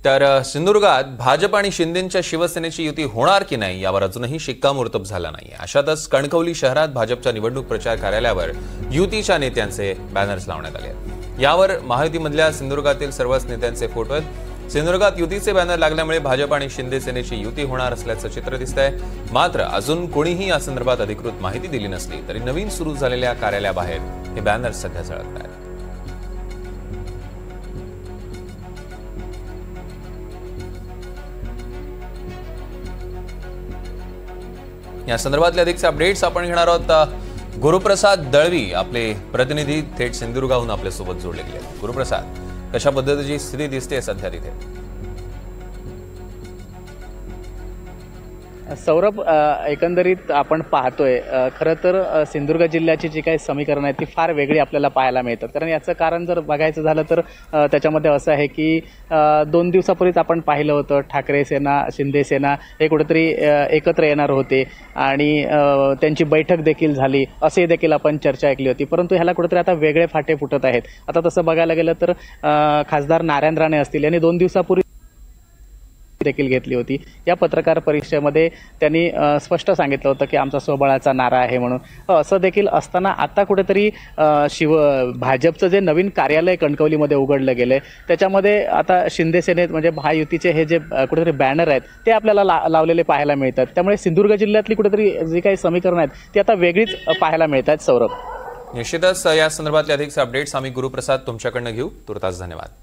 तर सिंधुदुर्गात भाजप आणि शिंदेंच्या शिवसेनेची युती होणार की नाही यावर अजूनही शिक्कामोर्तब झाला नाही। अशातच कणकवली शहरात भाजपच्या निवडणूक प्रचार कार्यालयावर युतीच्या नेत्यांचे बॅनर्स लावण्यात आले आहेत। यावर महायुतीमधल्या सिंधुदुर्गातील सर्वच नेत्यांचे फोटो आहेत। सिंधुदुर्गात युतीचे बॅनर लागल्यामुळे भाजप आणि शिंदे सेनेची युती होणार असल्याचं चित्र दिसतंय। मात्र अजून कोणीही या संदर्भात अधिकृत माहिती दिली नसली तरी नवीन सुरू झालेल्या कार्यालयाबाहेर हे बॅनर्स सध्या झळकत आहेत। या संदर्भातले अधिकचे अपडेट्स आपण घेणार आहोत। गुरुप्रसाद दळवी आपले प्रतिनिधी थेट सिंधुदुर्गाहून आपल्यासोबत जोडले गेले आहेत। गुरुप्रसाद, कशा पद्धतीची स्थिती दिसते सध्या तिथे? सौरभ, एकंदरीत आपण पाहतोय खरं तर सिंधुदुर्ग जिल्ह्याची जी काही समीकरण आहेत ती फार वेगळी आपल्याला पाहायला मिळतात। कारण याचं कारण जर बघायचं झालं तर त्याच्यामध्ये असं आहे की 2 दिवसापूर्वीच आपण पाहिलं होतं ठाकरे सेना शिंदे सेना हे कुठेतरी एकत्र येणार होते आणि त्यांची बैठक देखील झाली असे देखील आपण चर्चा ऐकली होती। परंतु ह्याला कुठेतरी आता वेगळे फाटे फुटत आहेत। आता तसं बघायला गेलं तर खासदार नारायण राणे असतील यांनी 2 दिवसापूर्वी देखील घेतली होती। या पत्रकार परिषदेमध्ये त्यांनी स्पष्ट सांगितलं होतं की आमचा स्वबळाचा नारा आहे म्हणून। असं देखील असताना आता कुठेतरी भाजपचं जे नवीन कार्यालय कणकवलीमध्ये उघडलं गेलंय त्याच्यामध्ये आता शिंदे सेनेत म्हणजे महायुतीचे हे जे कुठेतरी बॅनर आहेत ते आपल्याला लावलेले पाहायला मिळतात। त्यामुळे सिंधुदुर्ग जिल्ह्यातली कुठेतरी जी काही समीकरण आहेत ती आता वेगळीच पाहायला मिळतात। सौरभ, निश्चितच या संदर्भातले अधिकचे अपडेट्स आम्ही गुरुप्रसाद तुमच्याकडनं घेऊ। तुर्तास धन्यवाद।